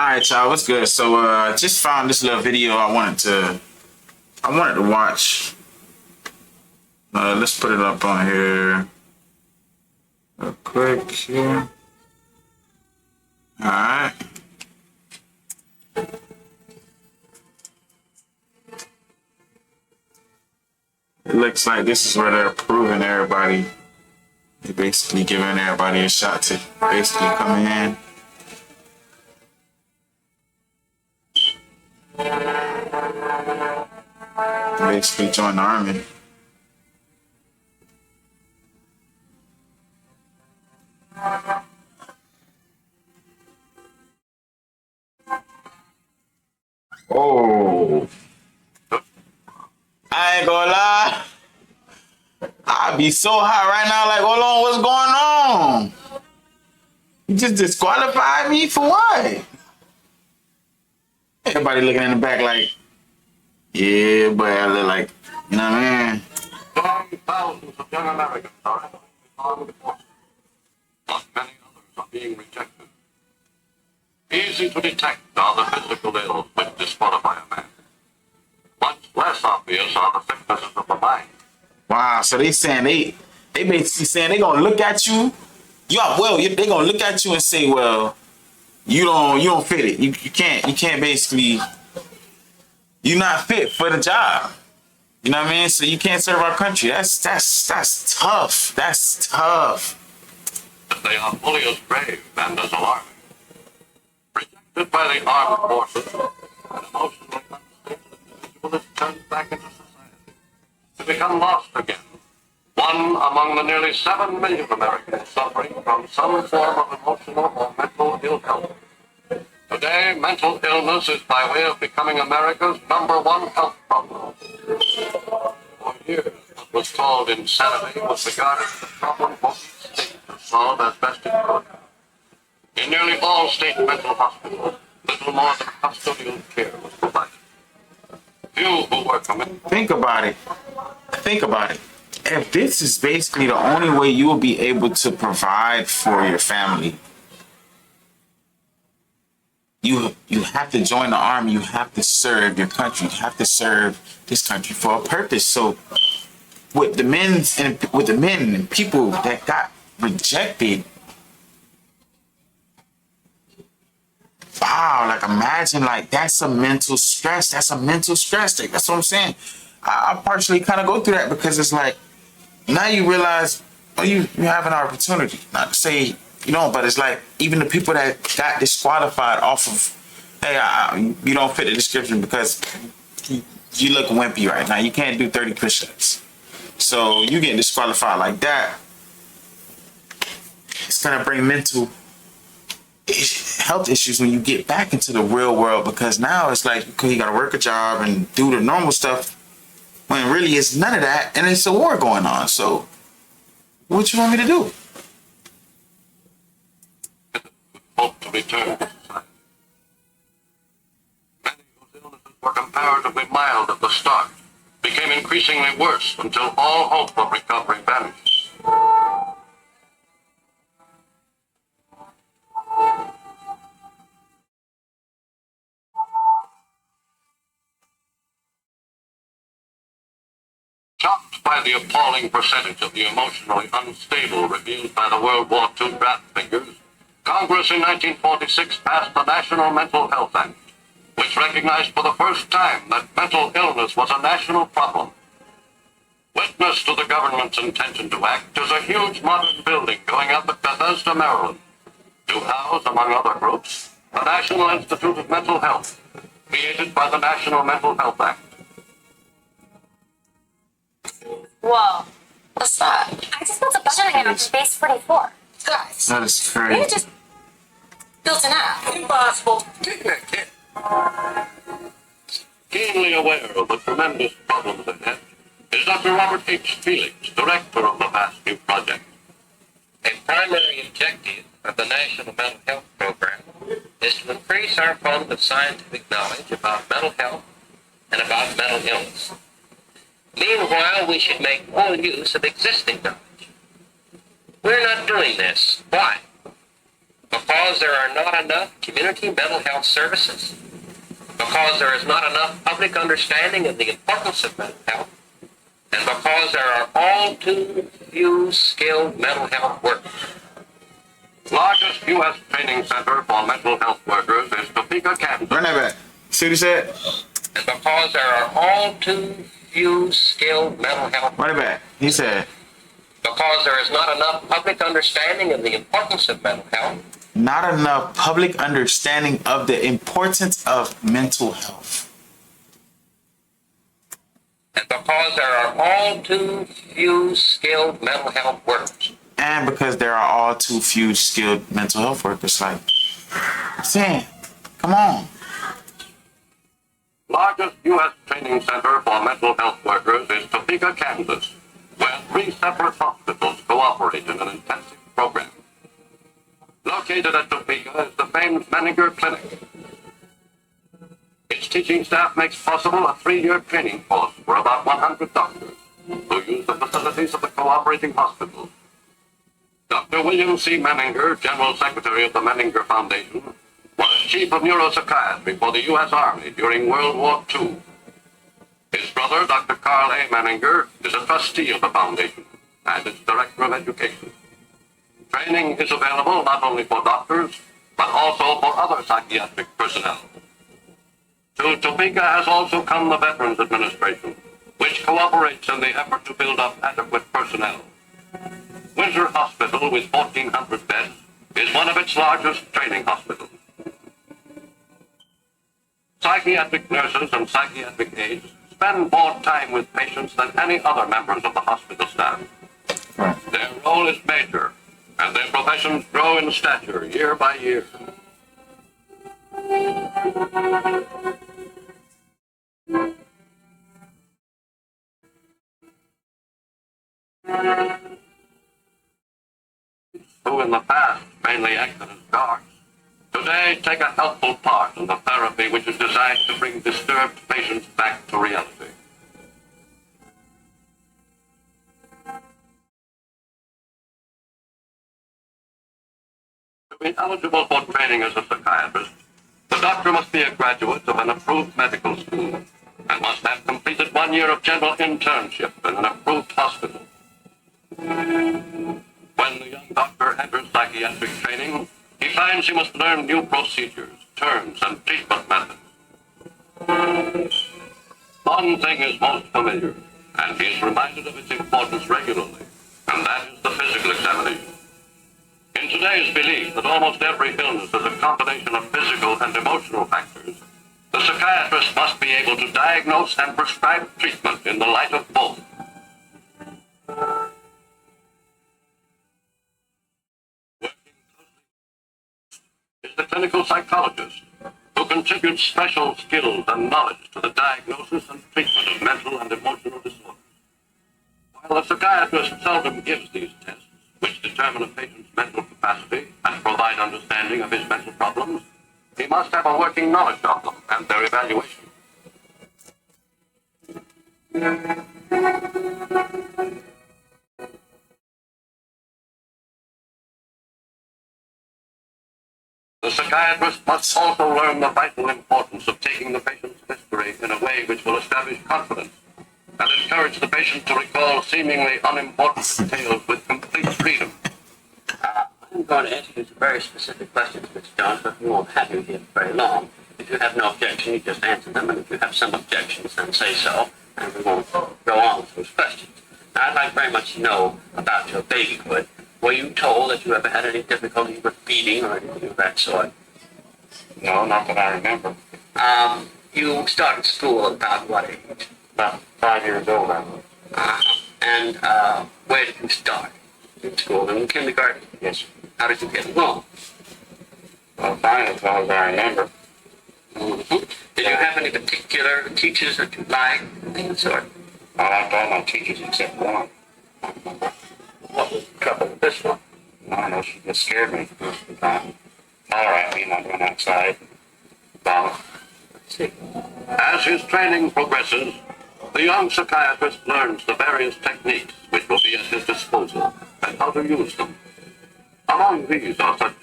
right, y'all, what's good? So just found this little video I wanted to watch. Let's put it up on here real quick here. Alright. It looks like this is where they're approving everybody. They're basically giving everybody a shot to basically come in. Basically join the army. Oh, I ain't gonna lie. I be so hot right now. Like, hold on, what's going on? You just disqualified me for what? Everybody looking in the back like, yeah, but I look like, you know what I mean? Thousands of young Americans are entering the armed forces, but many others are being rejected. Easy to detect are the physical ills which disqualify a man. Much less obvious are the sicknesses of the mind. Wow, so they saying they basically saying they gonna look at you. They gonna look at you and say, well, you don't fit it. You can't basically, you're not fit for the job. You know what I mean? So you can't serve our country. That's tough. That's tough. They are fully as brave and as alarming. Rejected by the armed forces, an emotionally unstable individual is turned back into society to become lost again. One among the nearly 7 million Americans suffering from some form of emotional or mental ill health. Today, mental illness is by way of becoming America's #1 health problem. For years, what was called insanity was regarded as a problem for each state to solve as best it could. In nearly all state mental hospitals, little more than custodial care was provided. Few who were committed. Think about it. Think about it. If this is basically the only way you will be able to provide for your family, you have to join the army. You have to serve your country. You have to serve this country for a purpose. So with the men and people that got rejected, wow, like imagine, like that's a mental stress. That's a mental stress. Like, that's what I'm saying. I partially kind of go through that because it's like, now you realize, oh, you have an opportunity. Not to say you don't, but it's like even the people that got disqualified off of, hey, you don't fit the description because you look wimpy right now. You can't do 30 push-ups. So you get disqualified like that. It's gonna bring mental health issues when you get back into the real world, because now it's like, okay, you gotta work a job and do the normal stuff when really it's none of that and it's a war going on. So what you want me to do? Hope to return to society. Many whose illnesses were comparatively mild at the start became increasingly worse until all hope of recovery vanished. Shocked by the appalling percentage of the emotionally unstable revealed by the World War II draft figures, Congress in 1946 passed the National Mental Health Act, which recognized for the first time that mental illness was a national problem. Witness to the government's intention to act is a huge modern building going up at Bethesda, Maryland, to house, among other groups, the National Institute of Mental Health, created by the National Mental Health Act. Whoa. What's that? I just built a button again on base 44. Guys, that is You crazy. just built an app. Impossible. Keenly aware of the tremendous problems ahead is Dr. Robert H. Felix, director of the vast new project. A primary objective of the National Mental Health Program is to increase our fund of scientific knowledge about mental health and about mental illness. Meanwhile, we should make full use of existing knowledge. We're not doing this. Why? Because there are not enough community mental health services, because there is not enough public understanding of the importance of mental health, and because there are all too few skilled mental health workers. Largest U.S. training center for mental health workers is Topeka, Kansas. Run that back. See what he said? And because there are all too few skilled mental health Run it back. He said, because there is not enough public understanding of the importance of mental health, not enough public understanding of the importance of mental health. and because there are all too few skilled mental health workers. And because there are all too few skilled mental health workers. Like, saying, come on. Largest U.S. training center for mental health workers is Topeka, Kansas, where 3 separate hospitals cooperate in an intensive program. Located at Topeka is the famed Menninger Clinic. Its teaching staff makes possible a 3-year training course for about 100 doctors who use the facilities of the cooperating hospitals. Dr. William C. Menninger, General Secretary of the Menninger Foundation, was Chief of Neuropsychiatry for the U.S. Army during World War II. His brother, Dr. Carl A. Menninger, is a trustee of the foundation and its Director of Education. Training is available not only for doctors, but also for other psychiatric personnel. To Topeka has also come the Veterans Administration, which cooperates in the effort to build up adequate personnel. Windsor Hospital, with 1,400 beds, is one of its largest training hospitals. Psychiatric nurses and psychiatric aides spend more time with patients than any other members of the hospital staff. Their role is major, and their professions grow in stature year by year. Who in the past mainly acted as guards, today take a helpful part in the therapy which is designed to bring disturbed patients back to reality. To be eligible for training as a psychiatrist, the doctor must be a graduate of an approved medical school and must have completed 1 year of general internship in an approved hospital. When the young doctor enters psychiatric training, he finds he must learn new procedures, terms, and treatment methods. One thing is most familiar, and he is reminded of its importance regularly, and that is the physical examination. In today's belief that almost every illness is a combination of physical and emotional factors, the psychiatrist must be able to diagnose and prescribe treatment in the light of both. Is the clinical psychologist who contributes special skills and knowledge to the diagnosis and treatment of mental and emotional disorders. While the psychiatrist seldom gives these tests, which determine a patient's mental capacity and provide understanding of his mental problems, he must have a working knowledge of them and their evaluation. The psychiatrist must also learn the vital importance of taking the patient's history in a way which will establish confidence and encourage the patient to recall seemingly unimportant details with complete freedom. I'm going to answer you some very specific questions, Mr. Jones, but we won't have you here very long. If you have no objection, you just answer them, and if you have some objections, then say so, and we won't go on with those questions. Now, I'd like very much to know about your babyhood. Were you told that you ever had any difficulty with feeding or anything of that sort? No, not that I remember. You started school about what age? About 5 years old, I was. And where did you start? In school, in kindergarten? Yes. How did you get along? Well, fine as well as I remember. Mm-hmm. Did you have any particular teachers that you liked? Anything of the sort? I liked all my teachers except one. I remember. What was the trouble with this one? No, she just scared me most of the time. Holler at me and I'd run outside. Vomit. Let's see. As his training progresses, the young psychiatrist learns the various techniques which will be at his disposal and how to use them. Among these are such